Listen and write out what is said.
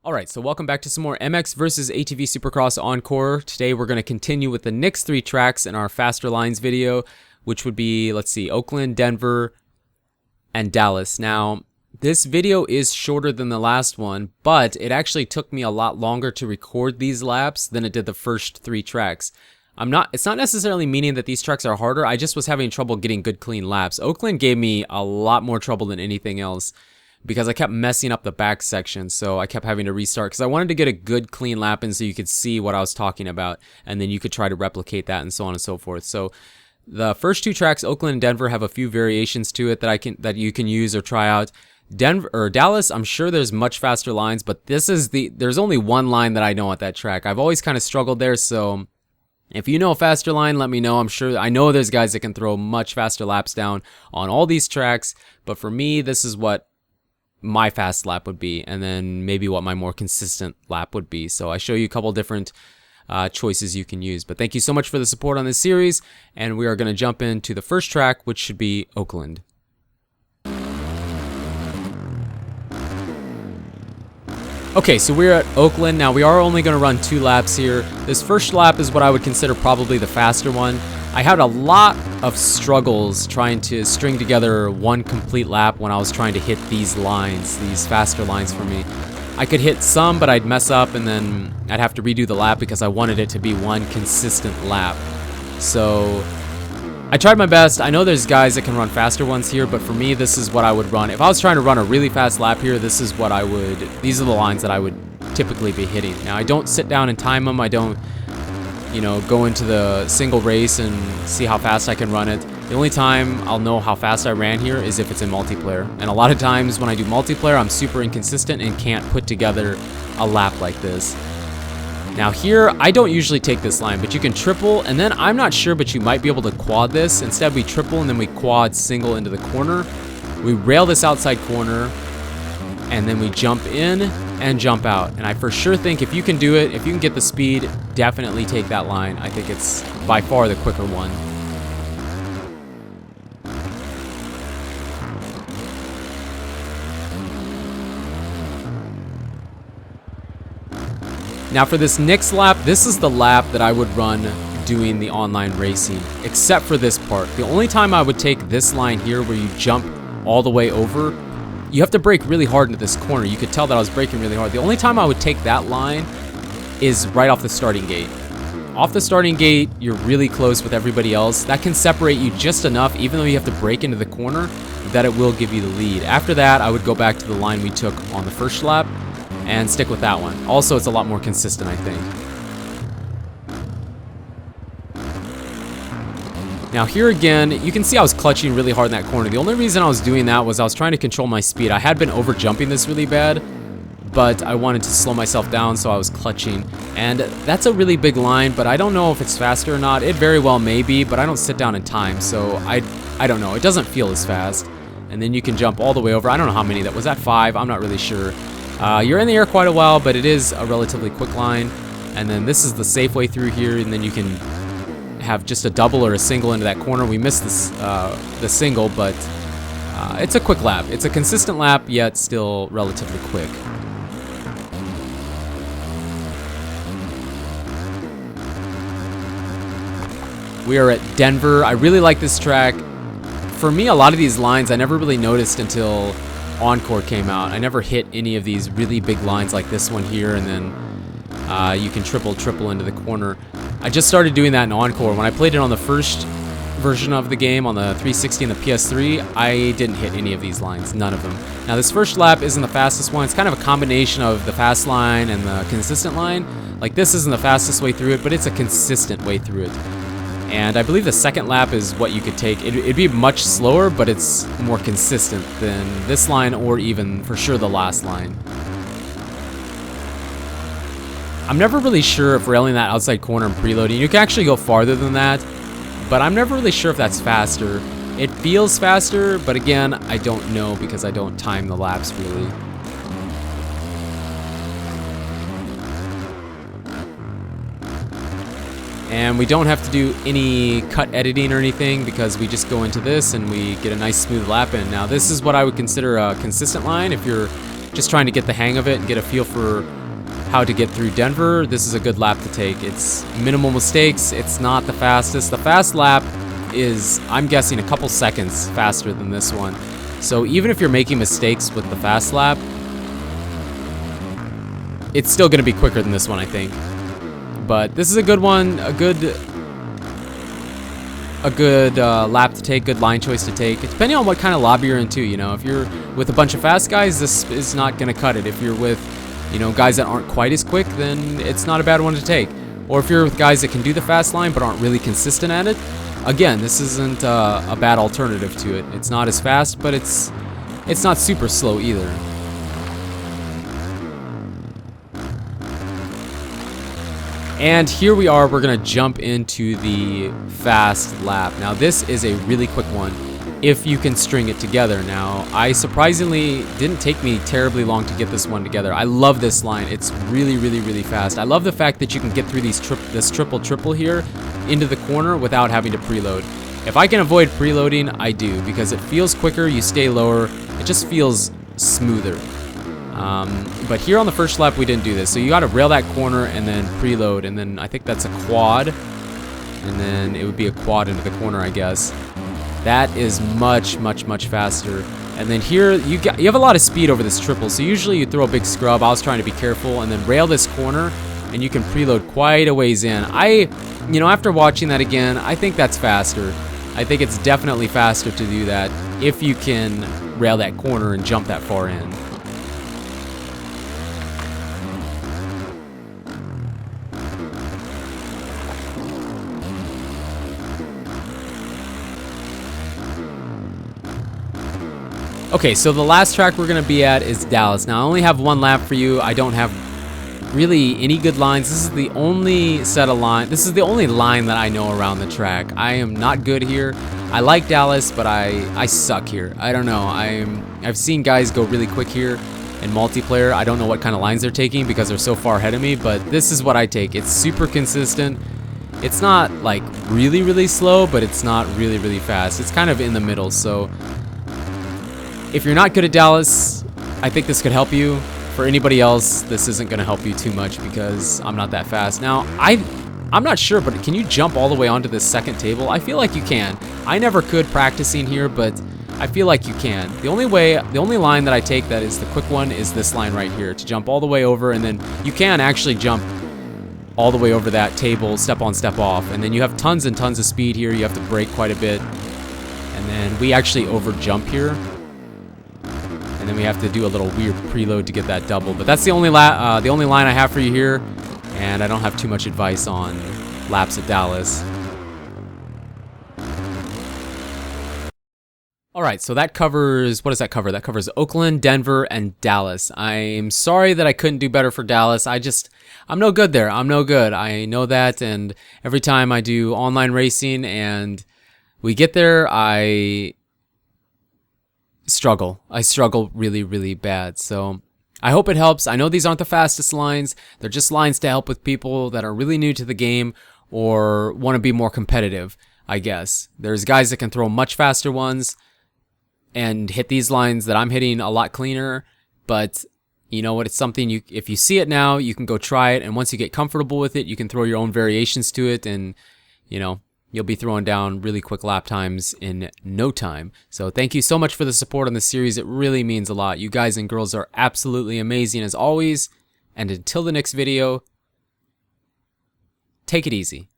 Alright, so welcome back to some more MX versus ATV Supercross Encore. Today we're going to continue with the next 3 tracks in our Faster Lines video, which would be, let's see, Oakland, Denver, and Dallas. Now, this video is shorter than the last one, but it actually took me a lot longer to record these laps than it did the first 3 tracks. It's not necessarily meaning that these tracks are harder, I just was having trouble getting good clean laps. Oakland gave me a lot more trouble than anything else, because I kept messing up the back section, so I kept having to restart because I wanted to get a good clean lap in so you could see what I was talking about, and then you could try to replicate that and so on and so forth. So the first 2 tracks, Oakland and Denver, have a few variations to it that you can use or try out. Dallas, I'm sure there's much faster lines, but there's only one line that I know at that track. I've always kind of struggled there, so if you know a faster line, let me know. I know there's guys that can throw much faster laps down on all these tracks, but for me, this is what my fast lap would be, and then maybe what my more consistent lap would be. So I show you a couple different choices you can use. But thank you so much for the support on this series, and we are going to jump into the first track, which should be Oakland. Okay, so we're at Oakland. Now we are only going to run 2 laps here. This first lap is what I would consider probably the faster one. I had a lot of struggles trying to string together one complete lap when I was trying to hit these lines, these faster lines for me. I could hit some, but I'd mess up and then I'd have to redo the lap because I wanted it to be one consistent lap. So I tried my best. I know there's guys that can run faster ones here, but for me, this is what I would run. If I was trying to run a really fast lap here, these are the lines that I would typically be hitting. Now, I don't sit down and time them. I don't, go into the single race and see how fast I can run it. The only time I'll know how fast I ran here is if it's in multiplayer. And a lot of times when I do multiplayer, I'm super inconsistent and can't put together a lap like this. Now here, I don't usually take this line, but you can triple, and then I'm not sure, but you might be able to quad this. Instead, we triple, and then we quad single into the corner. We rail this outside corner, and then we jump in and jump out. And I for sure think if you can do it, if you can get the speed, definitely take that line. I think it's by far the quicker one. Now for this next lap, this is the lap that I would run doing the online racing, except for this part. The only time I would take this line here where you jump all the way over, you have to brake really hard into this corner. You could tell that I was braking really hard. The only time I would take that line is right off the starting gate. Off the starting gate, you're really close with everybody else. That can separate you just enough, even though you have to brake into the corner, that it will give you the lead. After that, I would go back to the line we took on the first lap and stick with that one. Also, it's a lot more consistent, I think. Now here again, you can see I was clutching really hard in that corner. The only reason I was doing that was I was trying to control my speed. I had been over jumping this really bad, but I wanted to slow myself down, so I was clutching. And that's a really big line, but I don't know if it's faster or not. It very well may be, but I don't sit down in time, so I don't know. It doesn't feel as fast. And then you can jump all the way over. I don't know how many that was. That 5? I'm not really sure. You're in the air quite a while, but it is a relatively quick line. And then this is the safe way through here, and then you can have just a double or a single into that corner. We missed this, the single, but it's a quick lap. It's a consistent lap, yet still relatively quick. We are at Denver. I really like this track. For me, a lot of these lines I never really noticed until Encore came out. I never hit any of these really big lines like this one here, and then you can triple into the corner. I just started doing that in Encore. When I played it on the first version of the game, on the 360 and the PS3, I didn't hit any of these lines, none of them. Now this first lap isn't the fastest one. It's kind of a combination of the fast line and the consistent line. Like this isn't the fastest way through it, but it's a consistent way through it. And I believe the second lap is what you could take. It'd be much slower, but it's more consistent than this line or even for sure the last line. I'm never really sure if railing that outside corner and preloading, you can actually go farther than that, but I'm never really sure if that's faster. It feels faster, but again, I don't know because I don't time the laps really. And we don't have to do any cut editing or anything because we just go into this and we get a nice smooth lap in. Now this is what I would consider a consistent line. If you're just trying to get the hang of it and get a feel for how to get through Denver, this is a good lap to take. It's minimal mistakes. It's not the fastest. The fast lap is, I'm guessing, a couple seconds faster than this one. So even if you're making mistakes with the fast lap, it's still going to be quicker than this one, I think. But this is a good one, a good lap to take, good line choice to take. It's depending on what kind of lobby you're into, you know. If you're with a bunch of fast guys, this is not going to cut it. If you're with, you know, guys that aren't quite as quick, then it's not a bad one to take. Or if you're with guys that can do the fast line but aren't really consistent at it, again, this isn't a bad alternative to it. It's not as fast, but it's not super slow either. And here we are, we're gonna jump into the fast lap. Now this is a really quick one if you can string it together. Now, I surprisingly didn't take me terribly long to get this one together. I love this line. It's really, really, really fast. I love the fact that you can get through these this triple here into the corner without having to preload. If I can avoid preloading, I do, because it feels quicker, you stay lower, it just feels smoother. But here on the first lap, we didn't do this. So you got to rail that corner and then preload, and then I think that's a quad, and then it would be a quad into the corner, I guess. That is much, much, much faster. And then here you have a lot of speed over this triple. So usually you throw a big scrub. I was trying to be careful, and then rail this corner, and you can preload quite a ways in. You know, after watching that again, I think that's faster. I think it's definitely faster to do that if you can rail that corner and jump that far in. Okay, so the last track we're going to be at is Dallas. Now, I only have one lap for you. I don't have really any good lines. This is the only set of line. This is the only line that I know around the track. I am not good here. I like Dallas, but I suck here. I don't know. I've seen guys go really quick here in multiplayer. I don't know what kind of lines they're taking because they're so far ahead of me, but this is what I take. It's super consistent. It's not like really, really slow, but it's not really, really fast. It's kind of in the middle, so if you're not good at Dallas, I think this could help you. For anybody else, this isn't going to help you too much because I'm not that fast. Now, I'm not sure, but can you jump all the way onto this second table? I feel like you can. I never could practicing here, but I feel like you can. The only line that I take that is the quick one is this line right here, to jump all the way over, and then you can actually jump all the way over that table, step on, step off, and then you have tons and tons of speed here. You have to brake quite a bit, and then we actually over jump here. And then we have to do a little weird preload to get that double. But that's the only line I have for you here, and I don't have too much advice on laps at Dallas. All right, so that covers, what does that cover? That covers Oakland, Denver, and Dallas. I'm sorry that I couldn't do better for Dallas. I'm no good there. I'm no good. I know that, and every time I do online racing and we get there, I struggle really, really bad. So I hope it helps. I know these aren't the fastest lines. They're just lines to help with people that are really new to the game or want to be more competitive, I guess. There's guys that can throw much faster ones and hit these lines that I'm hitting a lot cleaner, but you know what, it's something if you see it now, you can go try it, and once you get comfortable with it, you can throw your own variations to it, and you know, you'll be throwing down really quick lap times in no time. So thank you so much for the support on this series. It really means a lot. You guys and girls are absolutely amazing as always. And until the next video, take it easy.